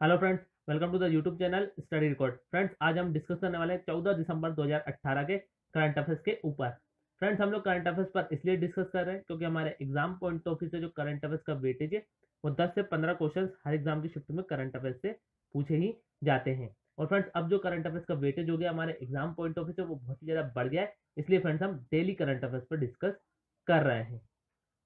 Hello friends, welcome to the YouTube channel study record. Friends, आज हम discuss करने वाले हैं 14 दिसंबर 2018 के करंट अफेयर्स के ऊपर। फ्रेंड्स, हम लोग करंट अफेयर्स पर इसलिए डिस्कस कर रहे हैं क्योंकि हमारे एग्जाम पॉइंट ऑफ व्यू से जो करंट अफेयर्स का वेटेज है वो 10 से 15 क्वेश्चन हर एग्जाम की शिफ्ट में करंट अफेयर्स से पूछे ही जाते हैं। और फ्रेंड्स, अब जो करंट अफेयर्स का वेटेज हो गया हमारे एग्जाम पॉइंट ऑफ व्यू से वो बहुत ही ज़्यादा बढ़ गया है, इसलिए फ्रेंड्स हम डेली करंट अफेयर्स पर डिस्कस कर रहे हैं।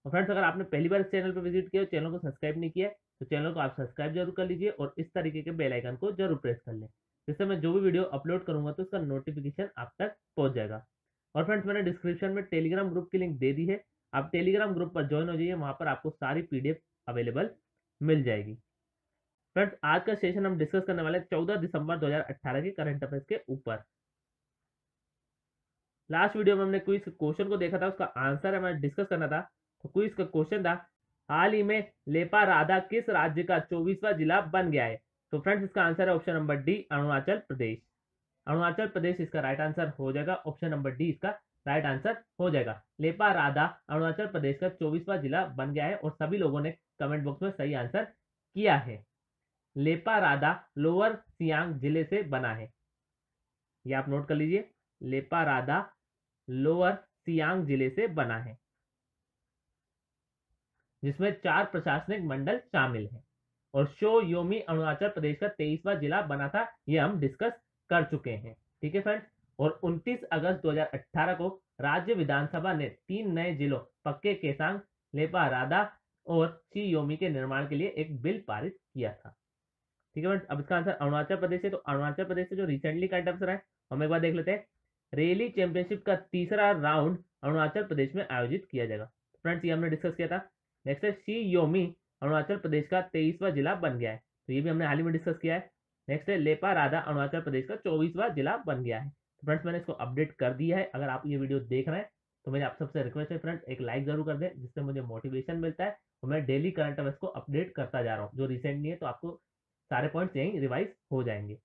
और फ्रेंड्स, अगर आपने पहली बार इस चैनल पर विजिट किया और चैनल को सब्सक्राइब नहीं किया है तो चैनल को आप सब्सक्राइब जरूर कर लीजिए और इस तरीके के बेल आइकन को जरूर प्रेस कर लें, जिससे मैं जो भी वीडियो अपलोड करूंगा तो उसका नोटिफिकेशन आप तक पहुंच जाएगा। और फ्रेंड्स, मैंने डिस्क्रिप्शन में टेलीग्राम ग्रुप की लिंक दे दी है, आप टेलीग्राम ग्रुप पर ज्वाइन हो जाइए, वहां पर आपको सारी पीडीएफ अवेलेबल मिल जाएगी। फ्रेंड्स, आज का सेशन हम डिस्कस करने वाले हैं 14 दिसंबर 2018 के करंट अफेयर्स के ऊपर। लास्ट वीडियो में हमने क्विज क्वेश्चन को देखा था, उसका आंसर हमें डिस्कस करना था। तो क्विज का क्वेश्चन था, हाल ही में लेपा राधा किस राज्य का 24वां जिला बन गया है? तो फ्रेंड्स, इसका आंसर है option number D, Arunachal Pradesh. Arunachal Pradesh इसका राइट आंसर हो जाएगा। ऑप्शन नंबर डी इसका राइट आंसर हो जाएगा। लेपा राधा अरुणाचल प्रदेश का 24वां जिला बन गया है और सभी लोगों ने कमेंट बॉक्स में सही आंसर किया है। लेपा राधा लोअर सियांग जिले से बना है, ये आप नोट कर लीजिए। लेपा राधा लोअर सियांग जिले से बना है, जिसमें 4 प्रशासनिक मंडल शामिल हैं। और शो योमी अरुणाचल प्रदेश का 23वां जिला बना था, ये हम डिस्कस कर चुके हैं। ठीक है फ्रेंड्स, और 29 अगस्त 2018 को राज्य विधानसभा ने 3 नए जिलों पक्के केसांग, लेपा राधा और शी योमी के निर्माण के लिए एक बिल पारित किया था। ठीक है फ्रेंड्स, अब इसका आंसर अरुणाचल प्रदेश है। तो अरुणाचल प्रदेश से जो रिसेंटली करंट अफेयर है हम एक बार देख लेते हैं। रेली चैंपियनशिप का तीसरा राउंड अरुणाचल प्रदेश में आयोजित किया जाएगा। फ्रेंड्स, ये हमने डिस्कस किया था। नेक्स्ट है शी योमी अरुणाचल प्रदेश का 23वां जिला बन गया है, तो ये भी हमने हाल ही में डिस्कस किया है। नेक्स्ट है लेपा राधा अरुणाचल प्रदेश का 24वां जिला बन गया है। तो फ्रेंड्स, मैंने इसको अपडेट कर दिया है। अगर आप ये वीडियो देख रहे हैं तो मेरी आप सबसे रिक्वेस्ट है फ्रेंड्स, एक लाइक जरूर कर दें, जिससे मुझे मोटिवेशन मिलता है और मैं डेली करंट अफेयर्स को अपडेट करता जा रहा हूँ। जो रिसेंटली है तो आपको सारे पॉइंट्स यहीं रिवाइज हो जाएंगे।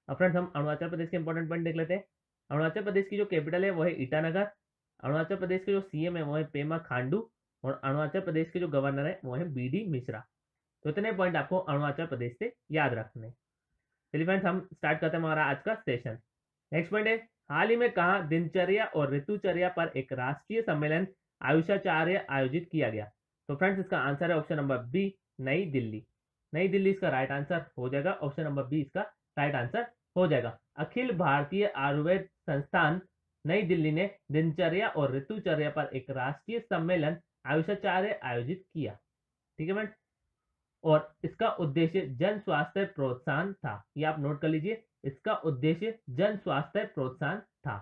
अब फ्रेंड्स, हम अरुणाचल प्रदेश के इंपॉर्टेंट पॉइंट देख लेते हैं। अरुणाचल प्रदेश की जो कैपिटल है वो है ईटानगर। अरुणाचल प्रदेश के जो सीएम है वो है पेमा खांडू और अरुणाचल प्रदेश के जो गवर्नर है वो है बीडी मिश्रा। तो इतने पॉइंट आपको अरुणाचल प्रदेश से याद रखने। चलिए फ्रेंड्स, हम स्टार्ट करते हैं हमारा आज का सेशन। नेक्स्ट पॉइंट है, हाल ही में कहाँ दिनचर्या और ऋतुचर्या पर एक राष्ट्रीय सम्मेलन आयुषाचार्य आयोजित किया गया? तो फ्रेंड्स, इसका आंसर है ऑप्शन नंबर बी, नई दिल्ली। नई दिल्ली इसका राइट आंसर हो जाएगा। ऑप्शन नंबर बी इसका राइट आंसर हो जाएगा। अखिल भारतीय आयुर्वेद संस्थान नई दिल्ली ने दिनचर्या और ऋतुचर्या पर एक राष्ट्रीय सम्मेलन आयुषाचार्य आयोजित किया। ठीक है फ्रेंड्स, और इसका उद्देश्य जन स्वास्थ्य प्रोत्साहन था, ये आप नोट कर लीजिए। इसका उद्देश्य जन स्वास्थ्य प्रोत्साहन था।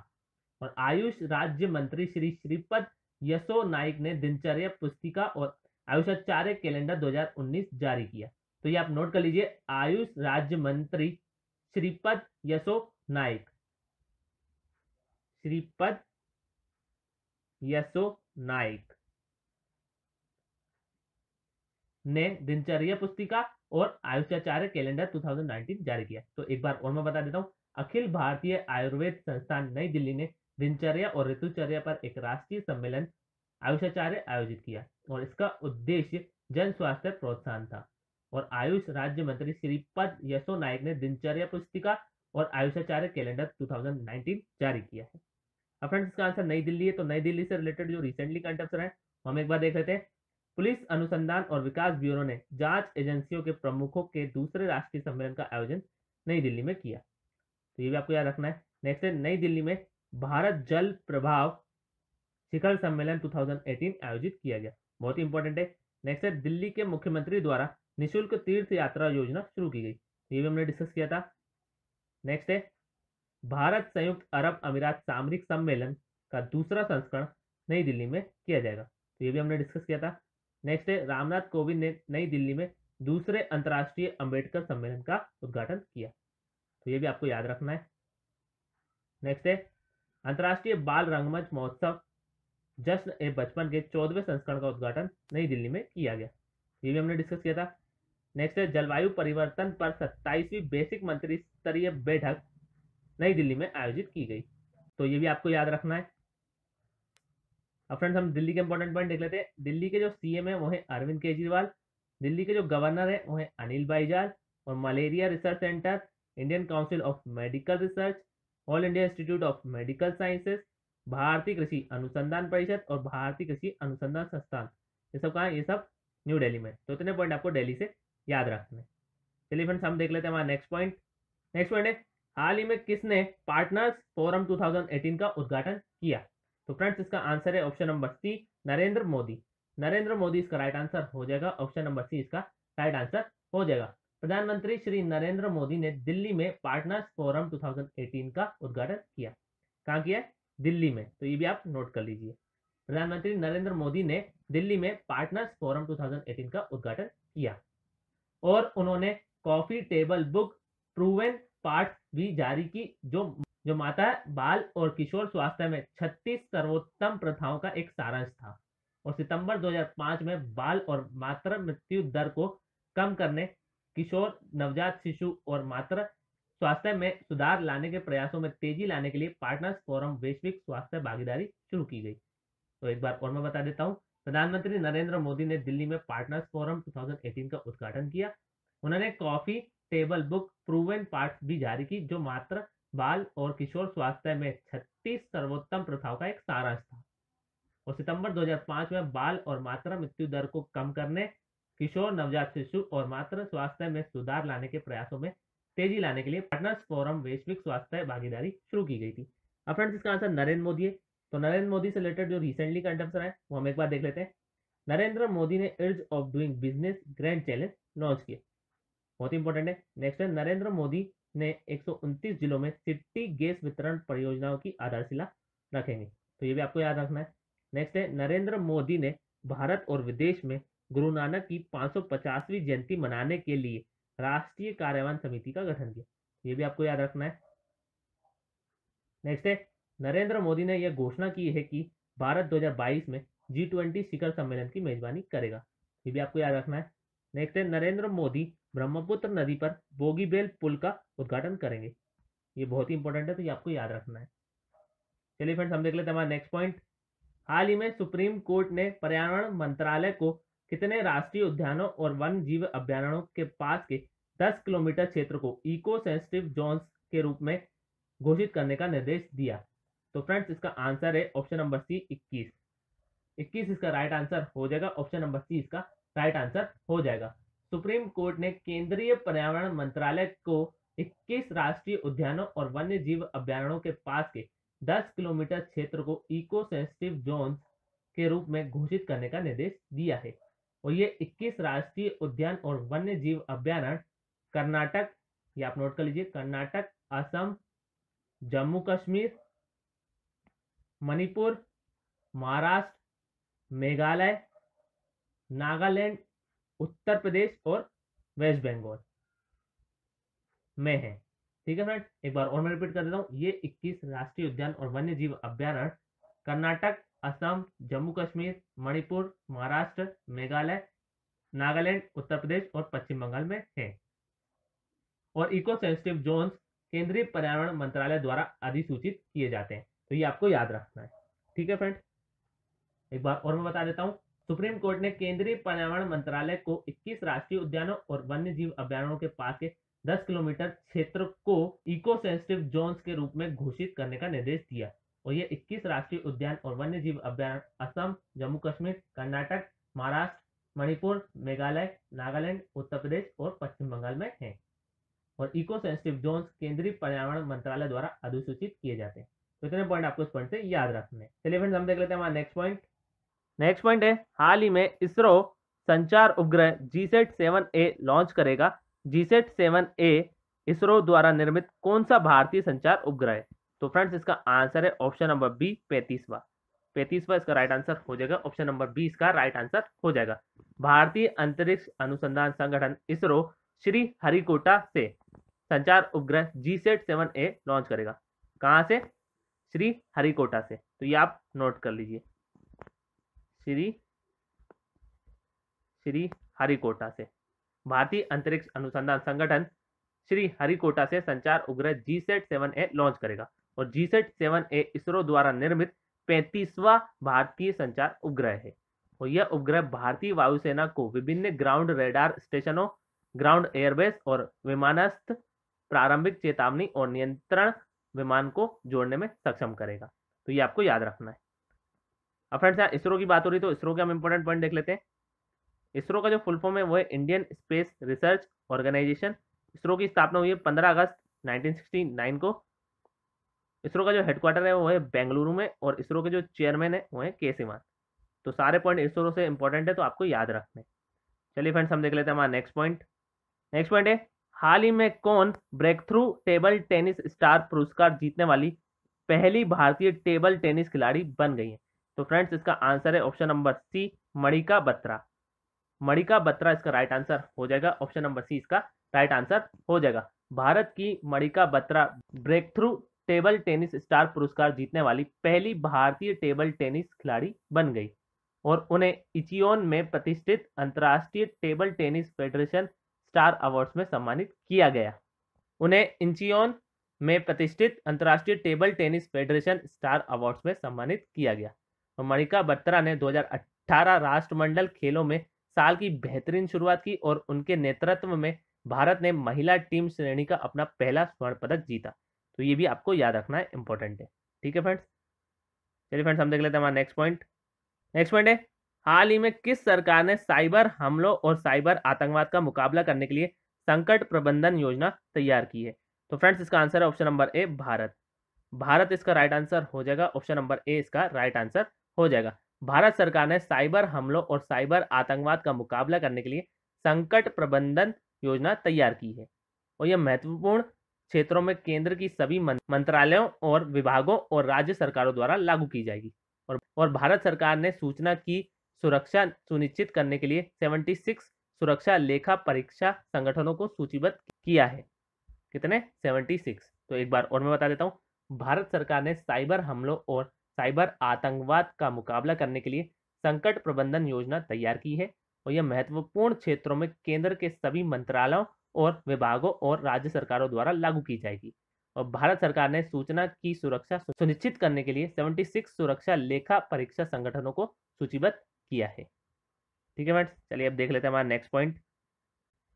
और आयुष राज्य मंत्री श्री श्रीपद यसो नाइक ने दिनचर्या पुस्तिका और आयुषाचार्य कैलेंडर 2019 जारी किया। तो ये आप नोट कर लीजिए, आयुष राज्य मंत्री श्रीपद यसो नाइक, श्रीपद यसो नाइक ने दिनचर्या पुस्तिका और आयुषाचार्य कैलेंडर 2019 जारी किया। तो एक बार और मैं बता देता हूँ, अखिल भारतीय आयुर्वेद संस्थान नई दिल्ली ने दिनचर्या और ऋतुचर्या पर एक राष्ट्रीय सम्मेलन आयुषाचार्य आयोजित किया और इसका उद्देश्य जन स्वास्थ्य प्रोत्साहन था। और आयुष राज्य मंत्री श्रीपद यसो नाइक ने दिनचर्या पुस्तिका और आयुषाचार्य कैलेंडर 2019 जारी किया है। अब फ्रेंड्स, इसका आंसर नई दिल्ली है। तो नई दिल्ली से रिलेटेड जो रिसेंटली करंट अफेयर है हम एक बार देख लेते हैं। पुलिस अनुसंधान और विकास ब्यूरो ने जांच एजेंसियों के प्रमुखों के दूसरे राष्ट्रीय सम्मेलन का आयोजन नई दिल्ली में किया। तो ये भी आपको याद रखना है। नेक्स्ट है, नई दिल्ली में भारत जल प्रभाव शिखर सम्मेलन 2018 आयोजित किया गया, बहुत ही इंपॉर्टेंट है। नेक्स्ट है, दिल्ली के मुख्यमंत्री द्वारा निःशुल्क तीर्थ यात्रा योजना शुरू की गई, ये भी हमने डिस्कस किया था। नेक्स्ट है, भारत संयुक्त अरब अमीरात सामरिक सम्मेलन का दूसरा संस्करण नई दिल्ली में किया जाएगा, तो ये भी हमने डिस्कस किया था। नेक्स्ट है, रामनाथ कोविंद ने नई दिल्ली में दूसरे अंतर्राष्ट्रीय अंबेडकर सम्मेलन का उद्घाटन किया, तो ये भी आपको याद रखना है। नेक्स्ट है, अंतर्राष्ट्रीय बाल रंगमंच महोत्सव जश्न ए बचपन के 14वें संस्करण का उद्घाटन नई दिल्ली में किया गया, ये भी हमने डिस्कस किया था। नेक्स्ट है, जलवायु परिवर्तन पर 27वीं बेसिक मंत्री स्तरीय बैठक नई दिल्ली में आयोजित की गई, तो ये भी आपको याद रखना है। अब फ्रेंड्स, हम दिल्ली के इंपॉर्टेंट पॉइंट देख लेते हैं। दिल्ली के जो सीएम है वो है अरविंद केजरीवाल दिल्ली के जो गवर्नर है वो है अनिल बैजल। और malaria research centre, Indian council of medical research, all India institute of medical sciences, भारतीय कृषि अनुसंधान परिषद और भारतीय कृषि अनुसंधान संस्थान, ये सब कहाँ है? ये सब न्यू दिल्ली में। तो इतने पॉइंट आपको दिल्ली से याद रखने। चलिए फ्रेंड्स हम देख लेते हैं हमारा नेक्स्ट पॉइंट। नेक्स्ट पॉइंट है, हाल ही में किसने पार्टनर्स फोरम 2018 का उद्घाटन किया? तो फ्रेंड्स इसका आंसर है option number C, Narendra Modi. Narendra Modi इसका राइट आंसर हो जाएगा। ऑप्शन नंबर सी इसका राइट आंसर हो जाएगा। प्रधानमंत्री श्री नरेंद्र मोदी ने दिल्ली में पार्टनर्स फोरम 2018 का उद्घाटन किया। कहाँ किया है? दिल्ली में। तो ये भी आप नोट कर लीजिए। प्रधानमंत्री नरेंद्र मोदी ने दिल्ली में पार्टनर्स फोरम 2018 का उद्घाटन किया। और उन्होंने coffee table book proven parts भी जारी की, जो माता, बाल और किशोर स्वास्थ्य में 36 सर्वोत्तम प्रथाओं का एक सारांश था। और सितंबर 2005 में बाल और मातृ मृत्यु दर को कम करने, किशोर, नवजात शिशु और मातृ स्वास्थ्य में सुधार लाने के प्रयासों में तेजी लाने के लिए पार्टनर्स फोरम वैश्विक स्वास्थ्य भागीदारी शुरू की गई। तो एक बार और मैं बता देता हूँ, प्रधानमंत्री नरेंद्र मोदी ने दिल्ली में पार्टनर्स फोरम 2018 का उद्घाटन किया। उन्होंने coffee table book proven parts भी जारी की, जो मातृ, बाल और किशोर स्वास्थ्य में 36 सर्वोत्तम प्रथाओं का एक सारांश था। और सितंबर 2005 में बाल और मातृ मृत्यु दर को कम करने, किशोर, नवजात शिशु और मातृ स्वास्थ्य में सुधार लाने के प्रयासों में तेजी लाने के लिए पार्टनर्स फोरम वैश्विक स्वास्थ्य भागीदारी शुरू की गई थी। अब फ्रेंड्स इसका आंसर नरेंद्र मोदी है। तो नरेंद्र मोदी से रिलेटेड जो रिसेंटली करंट अफेयर है वो हम एक बार देख लेते हैं। नरेंद्र मोदी ने अर्ज of doing business grand challenge launch किया। बहुत इंपॉर्टेंट है। नेक्स्ट है, नरेंद्र मोदी ने 129 जिलों में सिटी गैस वितरण परियोजनाओं की आधारशिला रखेंगे। तो ये भी आपको याद रखना है। नेक्स्ट है, नरेंद्र मोदी ने भारत और विदेश में गुरु नानक की 550वीं जयंती मनाने के लिए राष्ट्रीय कार्यान्वयन समिति का गठन किया। ये भी आपको याद रखना है। नेक्स्ट है, नरेंद्र मोदी ने यह घोषणा की है कि भारत 2022 में G20 शिखर सम्मेलन की मेजबानी करेगा। ये भी आपको याद रखना है। नेक्स्ट है, नरेंद्र मोदी ब्रह्मपुत्र नदी पर बोगीबेल पुल का उद्घाटन करेंगे। ये बहुत ही इंपॉर्टेंट है, तो ये आपको याद रखना है। चलिए फ्रेंड्स हम देख लेते हैं हमारा नेक्स्ट पॉइंट। हाल ही में सुप्रीम कोर्ट ने पर्यावरण मंत्रालय को कितने राष्ट्रीय उद्यानों और वन जीव अभ्यारण्यों के पास के 10 किलोमीटर क्षेत्र को इको सेंसिटिव जोन्स के रूप में घोषित करने का निर्देश दिया? तो फ्रेंड्स इसका आंसर है ऑप्शन नंबर सी, 21। 21 इसका राइट आंसर हो जाएगा। ऑप्शन नंबर सी इसका राइट आंसर हो जाएगा। सुप्रीम कोर्ट ने केंद्रीय पर्यावरण मंत्रालय को 21 राष्ट्रीय उद्यानों और वन्य जीव अभ्यारण्यों के पास के 10 किलोमीटर क्षेत्र को इको सेंसिटिव जोन्स के रूप में घोषित करने का निर्देश दिया है। और ये 21 राष्ट्रीय उद्यान और वन्य जीव अभ्यारण्य कर्नाटक, ये आप नोट कर लीजिए, कर्नाटक, असम, जम्मू कश्मीर, मणिपुर, महाराष्ट्र, मेघालय, नागालैंड, उत्तर प्रदेश और वेस्ट बंगाल में है। ठीक है फ्रेंड्स, एक बार और मैं रिपीट कर देता हूँ। ये 21 राष्ट्रीय उद्यान और वन्य जीव अभ्यारण्य कर्नाटक, असम, जम्मू कश्मीर, मणिपुर, महाराष्ट्र, मेघालय, नागालैंड, उत्तर प्रदेश और पश्चिम बंगाल में है। और इको सेंसिटिव जोन्स केंद्रीय पर्यावरण मंत्रालय द्वारा अधिसूचित किए जाते हैं। तो ये आपको याद रखना है। ठीक है फ्रेंड्स, एक बार और मैं बता देता हूँ। सुप्रीम कोर्ट ने केंद्रीय पर्यावरण मंत्रालय को 21 राष्ट्रीय उद्यानों और वन्य जीव अभ्यारण्यों के पास के 10 किलोमीटर क्षेत्र को इको सेंसिटिव जोन्स के रूप में घोषित करने का निर्देश दिया। और ये 21 राष्ट्रीय उद्यान और वन्य जीव अभ्यारण्य असम, जम्मू कश्मीर, कर्नाटक, महाराष्ट्र, मणिपुर, मेघालय, नागालैंड, उत्तर प्रदेश और पश्चिम बंगाल में है। और इको सेंसिटिव जोन्स केंद्रीय पर्यावरण मंत्रालय द्वारा अधिसूचित किए जाते हैं। तो इतने पॉइंट आपको इस पॉइंट से याद रखने। चलिए फ्रेंड्स हम देख लेते हैं हमारा नेक्स्ट पॉइंट। नेक्स्ट पॉइंट है, हाल ही में इसरो संचार उपग्रह GSAT-7A लॉन्च करेगा। GSAT-7A इसरो द्वारा निर्मित कौन सा भारतीय संचार उपग्रह है? तो फ्रेंड्स इसका आंसर है ऑप्शन नंबर बी, 35वां। 35वां इसका राइट आंसर हो जाएगा। ऑप्शन नंबर बी इसका राइट आंसर हो जाएगा। भारतीय अंतरिक्ष अनुसंधान संगठन इसरो श्री हरिकोटा से संचार उपग्रह GSAT-7A लॉन्च करेगा। कहां से? श्री हरिकोटा से। तो ये आप नोट कर लीजिए, श्री हरिकोटा से। भारतीय अंतरिक्ष अनुसंधान संगठन श्री हरिकोटा से संचार उपग्रह GSAT-7A लॉन्च करेगा। और GSAT-7A इसरो द्वारा निर्मित 35वां भारतीय संचार उपग्रह है। और यह उपग्रह भारतीय वायुसेना को विभिन्न ग्राउंड रेडार स्टेशनों, ग्राउंड एयरबेस और विमानस्थ प्रारंभिक चेतावनी और नियंत्रण विमान को जोड़ने में सक्षम करेगा। तो ये आपको याद रखना है। अब फ्रेंड्स यहाँ इसरो की बात हो रही तो इसरो के हम इंपॉर्टेंट पॉइंट देख लेते हैं। इसरो का जो फुल फॉर्म है वो है Indian space research organisation. ISRO की स्थापना हुई है 15 अगस्त 1969 को। इसरो का जो हेडक्वार्टर है वो है बेंगलुरु में और इसरो के जो चेयरमैन है वो है के सिवान। तो सारे पॉइंट इसरो से इंपॉर्टेंट है तो आपको याद रखने। चलिए फ्रेंड्स हम देख लेते हैं हमारा नेक्स्ट पॉइंट। नेक्स्ट पॉइंट है हाल ही में कौन breakthrough table tennis star पुरस्कार जीतने वाली पहली भारतीय टेबल टेनिस खिलाड़ी बन गई है। तो फ्रेंड्स इसका आंसर है option number C, Manika Batra. Manika Batra इसका राइट आंसर हो जाएगा। ऑप्शन नंबर सी इसका राइट आंसर हो जाएगा। भारत की Manika Batra breakthrough table tennis star पुरस्कार जीतने वाली पहली भारतीय टेबल टेनिस खिलाड़ी बन गई और उन्हें इचियोन में प्रतिष्ठित अंतर्राष्ट्रीय table tennis federation star awards में सम्मानित किया गया। उन्हें इंचियोन में प्रतिष्ठित अंतर्राष्ट्रीय table tennis federation star awards में सम्मानित किया गया। और मणिका बत्रा ने 2018 राष्ट्रमंडल खेलों में साल की बेहतरीन शुरुआत की और उनके नेतृत्व में भारत ने महिला टीम श्रेणी का अपना पहला स्वर्ण पदक जीता। तो ये भी आपको याद रखना है, इंपॉर्टेंट है। ठीक है फ्रेंड्स, चलिए फ्रेंड्स हम देख लेते हैं हमारा नेक्स्ट पॉइंट। नेक्स्ट पॉइंट है हाल ही में किस सरकार ने साइबर हमलों और साइबर आतंकवाद का मुकाबला करने के लिए संकट प्रबंधन योजना तैयार की है। तो फ्रेंड्स इसका आंसर है option number A, Bharat. Bharat इसका राइट आंसर हो जाएगा। ऑप्शन नंबर ए इसका राइट आंसर हो जाएगा। भारत सरकार ने साइबर हमलों और साइबर आतंकवाद का मुकाबला करने के लिए संकट प्रबंधन योजना तैयार की है और यह महत्वपूर्ण क्षेत्रों में केंद्र की सभी मंत्रालयों और विभागों और राज्य सरकारों द्वारा लागू की जाएगी। और भारत सरकार ने सूचना की सुरक्षा सुनिश्चित करने के लिए 76 सुरक्षा लेखा परीक्षा संगठनों को सूचीबद्ध किया है। कितने? 76। तो एक बार और मैं बता देता हूँ, भारत सरकार ने साइबर हमलों और साइबर आतंकवाद का मुकाबला करने के लिए संकट प्रबंधन योजना तैयार की है और यह महत्वपूर्ण क्षेत्रों में केंद्र के सभी मंत्रालयों और विभागों और राज्य सरकारों द्वारा लागू की जाएगी। और भारत सरकार ने सूचना की सुरक्षा सुनिश्चित करने के लिए 76 सुरक्षा लेखा परीक्षा संगठनों को सूचीबद्ध किया है। ठीक है फ्रेंड्स, चलिए अब देख लेते हैं हमारा नेक्स्ट पॉइंट।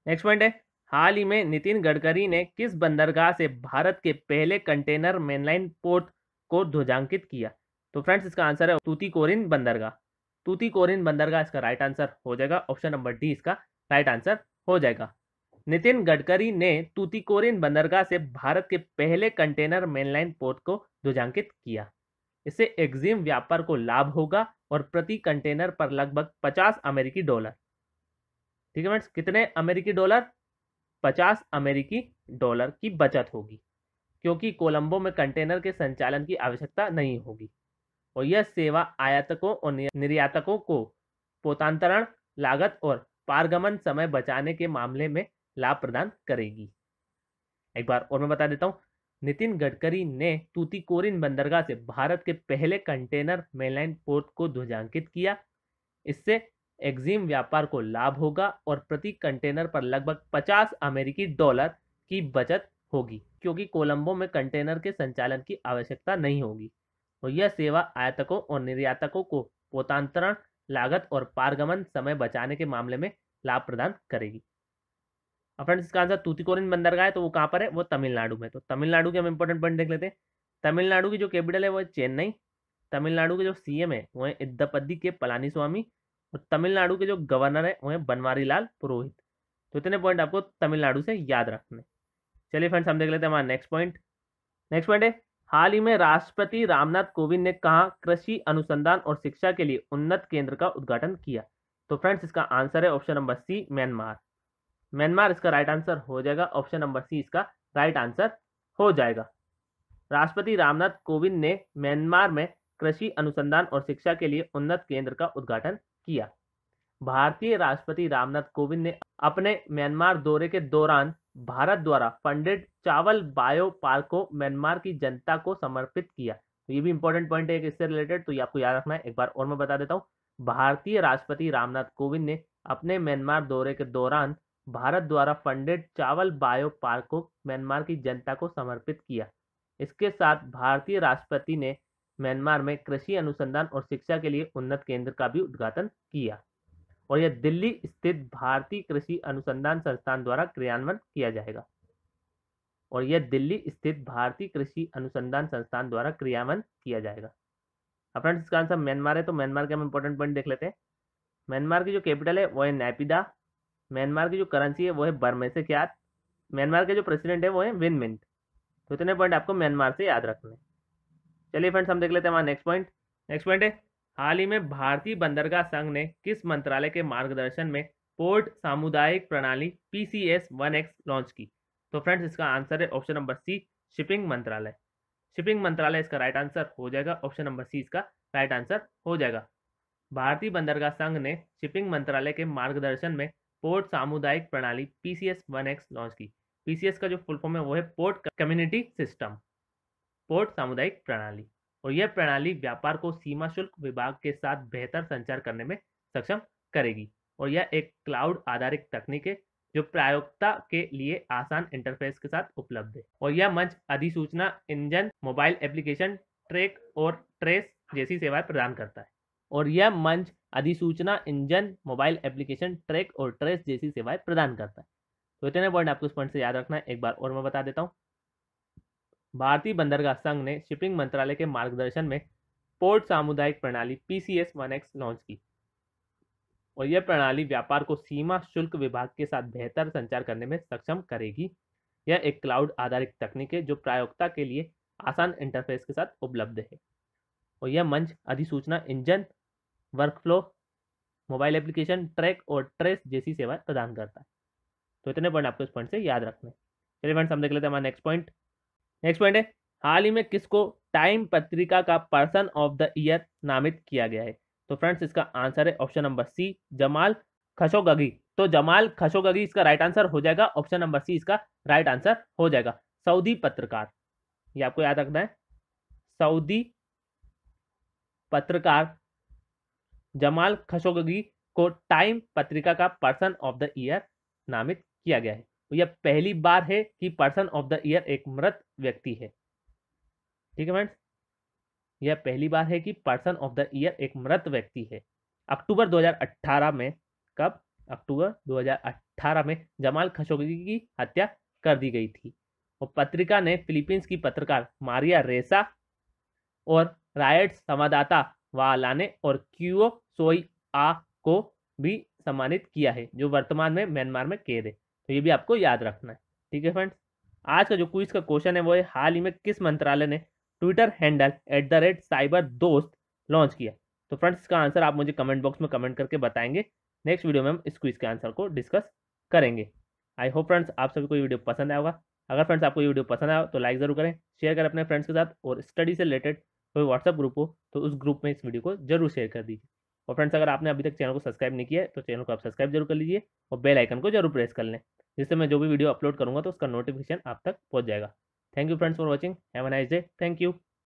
नेक्स्ट पॉइंट है हाल ही में नितिन गडकरी ने किस बंदरगाह से भारत के पहले कंटेनर मेनलाइन पोर्ट को ध्वजांकित किया। तो फ्रेंड्स इसका आंसर है तूतीकोरिन बंदरगाह। तूतीकोरिन बंदरगाह इसका राइट आंसर हो जाएगा। ऑप्शन नंबर डी इसका राइट आंसर हो जाएगा। नितिन गडकरी ने तूतीकोरिन बंदरगाह से भारत के पहले कंटेनर मेनलाइन पोर्ट को ध्वजांकित किया। इससे एक्जिम व्यापार को लाभ होगा और प्रति कंटेनर पर लगभग 50 अमेरिकी डॉलर। ठीक है फ्रेंड्स, कितने अमेरिकी डॉलर? 50 अमेरिकी डॉलर की बचत होगी क्योंकि कोलंबो में कंटेनर के संचालन की आवश्यकता नहीं होगी और यह सेवा आयातकों और निर्यातकों को पोतांतरण लागत और पारगमन समय बचाने के मामले में लाभ प्रदान करेगी। एक बार और मैं बता देता हूं, नितिन गडकरी ने तूतीकोरिन बंदरगाह से भारत के पहले कंटेनर मेनलाइन पोर्ट को ध्वजांकित किया। इससे एक्जिम व्यापार को लाभ होगा और प्रति कंटेनर पर लगभग 50 अमेरिकी डॉलर की बचत होगी क्योंकि कोलंबो में कंटेनर के संचालन की आवश्यकता नहीं होगी और यह सेवा आयातकों और निर्यातकों को पोतांतरण लागत और पारगमन समय बचाने के मामले में लाभ प्रदान करेगी। अब फ्रेंड्स इसका आंसर तूतीकोरिन बंदरगाह है, तो वो कहाँ पर है? वो तमिलनाडु में। तो तमिलनाडु के हम इंपॉर्टेंट पॉइंट देख लेते हैं। तमिलनाडु की जो कैपिटल है वो है चेन्नई। तमिलनाडु के जो सीएम है वो है इद्दपद्दी के पलानीस्वामी और तमिलनाडु के जो गवर्नर है वो है बनवारीलाल पुरोहित। तो इतने पॉइंट आपको तमिलनाडु से याद रखने। चलिए फ्रेंड्स हम देख लेते हैं हमारा नेक्स्ट पॉइंट। नेक्स्ट पॉइंट है हाल ही में राष्ट्रपति रामनाथ कोविंद ने कहा कृषि अनुसंधान और शिक्षा के लिए उन्नत केंद्र का उद्घाटन किया। तो फ्रेंड्स इसका आंसर है option number C, Myanmar. Myanmar इसका राइट आंसर हो जाएगा। ऑप्शन नंबर सी इसका राइट आंसर हो जाएगा। राष्ट्रपति रामनाथ कोविंद ने म्यांमार में कृषि अनुसंधान और शिक्षा के लिए उन्नत केंद्र का उद्घाटन किया। भारतीय राष्ट्रपति रामनाथ कोविंद ने अपने म्यांमार दौरे के दौरान भारत द्वारा फंडेड चावल बायो पार्क को म्यांमार की जनता को समर्पित किया। तो ये भी इंपॉर्टेंट पॉइंट है इससे रिलेटेड, तो ये आपको याद रखना है। एक बार और मैं बता देता हूँ, भारतीय राष्ट्रपति रामनाथ कोविंद ने अपने म्यांमार दौरे के दौरान भारत द्वारा फंडेड चावल बायो पार्क को म्यांमार की जनता को समर्पित किया। इसके साथ भारतीय राष्ट्रपति ने म्यांमार में कृषि अनुसंधान और शिक्षा के लिए उन्नत केंद्र का भी उद्घाटन किया। और यह दिल्ली स्थित भारतीय कृषि अनुसंधान संस्थान द्वारा क्रियान्वयन किया जाएगा। और यह दिल्ली स्थित भारतीय कृषि अनुसंधान संस्थान द्वारा क्रियान्वयन किया जाएगा। अब फ्रेंड्स इसका आंसर म्यांमार है, तो म्यांमार के हम इंपॉर्टेंट पॉइंट देख लेते हैं। म्यांमार की जो कैपिटल है वो है नैपिदा। म्यांमार की जो करेंसी है वो है बर्मे से ख्यात। म्यांमार के जो प्रेसिडेंट है वो है विन मिंट। तो इतने पॉइंट आपको म्यांमार से याद रखने। चलिए फ्रेंड्स हम देख लेते हैं हमारा नेक्स्ट पॉइंट। नेक्स्ट पॉइंट है, हाल ही में भारतीय बंदरगाह संघ ने किस मंत्रालय के मार्गदर्शन में पोर्ट सामुदायिक प्रणाली PCS 1X लॉन्च की? तो फ्रेंड्स इसका आंसर है ऑप्शन नंबर सी, शिपिंग मंत्रालय। शिपिंग मंत्रालय इसका राइट आंसर हो जाएगा। ऑप्शन नंबर सी इसका राइट आंसर हो जाएगा। भारतीय बंदरगाह संघ ने शिपिंग मंत्रालय के मार्गदर्शन में पोर्ट सामुदायिक प्रणाली PCS 1X लॉन्च की। PCS का जो फुल फॉर्म है वो है पोर्ट कम्युनिटी सिस्टम, पोर्ट सामुदायिक प्रणाली। और यह प्रणाली व्यापार को सीमा शुल्क विभाग के साथ बेहतर संचार करने में सक्षम करेगी। और यह एक क्लाउड आधारित तकनीक है जो प्रायोगिकता के लिए आसान इंटरफेस के साथ उपलब्ध है। और यह मंच अधिसूचना इंजन, मोबाइल एप्लीकेशन, ट्रैक और ट्रेस जैसी सेवाएं प्रदान करता है। और यह मंच अधिसूचना इंजन, मोबाइल एप्लीकेशन, ट्रैक और ट्रेस जैसी सेवाएं प्रदान करता है। तो इतने पॉइंट आपको इस पॉइंट से याद रखना है। एक बार और मैं बता देता हूँ। भारतीय बंदरगाह संघ ने शिपिंग मंत्रालय के मार्गदर्शन में पोर्ट सामुदायिक प्रणाली PCS 1X लॉन्च की। और यह प्रणाली व्यापार को सीमा शुल्क विभाग के साथ बेहतर संचार करने में सक्षम करेगी। यह एक क्लाउड आधारित तकनीक है जो प्रायोगिकता के लिए आसान इंटरफेस के साथ उपलब्ध है। और यह मंच अधिसूचना engine, workflow, mobile application, track और ट्रेस जैसी सेवाएं प्रदान करता है। तो इतने पॉइंट आपको इस पॉइंट से याद रखने। चलिए फ्रेंड्स हम देख लेते हैं हमारा नेक्स्ट पॉइंट। नेक्स्ट पॉइंट है, हाल ही में किसको टाइम पत्रिका का पर्सन ऑफ द ईयर नामित किया गया है? तो फ्रेंड्स इसका आंसर है option number C, Jamal Khashoggi. तो जमाल खशोगी इसका राइट आंसर हो जाएगा। ऑप्शन नंबर सी इसका राइट आंसर हो जाएगा। सऊदी पत्रकार, ये आपको याद रखना है। सऊदी पत्रकार जमाल खशोगी को टाइम पत्रिका का पर्सन ऑफ द ईयर नामित किया गया है। तो यह पहली बार है कि पर्सन ऑफ द ईयर एक मृत व्यक्ति है। ठीक है फ्रेंड्स, यह पहली बार है कि पर्सन ऑफ द ईयर एक मृत व्यक्ति है। अक्टूबर 2018 में, कब? अक्टूबर 2018 में जमाल खशोगी की हत्या कर दी गई थी। और पत्रिका ने फिलीपींस की पत्रकार मारिया रेसा और रायट्स संवाददाता वालाने और क्यूओ सोई आ को भी सम्मानित किया है, जो वर्तमान में म्यांमार में कैद है। तो ये भी आपको याद रखना है। ठीक है फ्रेंड्स, आज का जो क्विज का क्वेश्चन है वो है, हाल ही में किस मंत्रालय ने ट्विटर हैंडल @cyberdost लॉन्च किया? तो फ्रेंड्स इसका आंसर आप मुझे कमेंट बॉक्स में कमेंट करके बताएंगे। नेक्स्ट वीडियो में हम इस क्विज के आंसर को डिस्कस करेंगे। आई होप फ्रेंड्स आप सभी को ये वीडियो पसंद आया होगा। अगर फ्रेंड्स आपको ये वीडियो पसंद आया तो लाइक जरूर करें, शेयर करें अपने फ्रेंड्स के साथ। और स्टडी से रिलेटेड कोई व्हाट्सएप ग्रुप हो तो उस ग्रुप में इस वीडियो को जरूर शेयर कर दीजिए। और फ्रेंड्स अगर आपने अभी तक चैनल को सब्सक्राइब नहीं किया है तो चैनल को आप सब्सक्राइब जरूर कर लीजिए और बेल आइकन को जरूर प्रेस कर लें, जिससे मैं जो भी वीडियो अपलोड करूंगा तो उसका नोटिफिकेशन आप तक पहुंच जाएगा। Thank you friends for watching. Have a nice day. Thank you.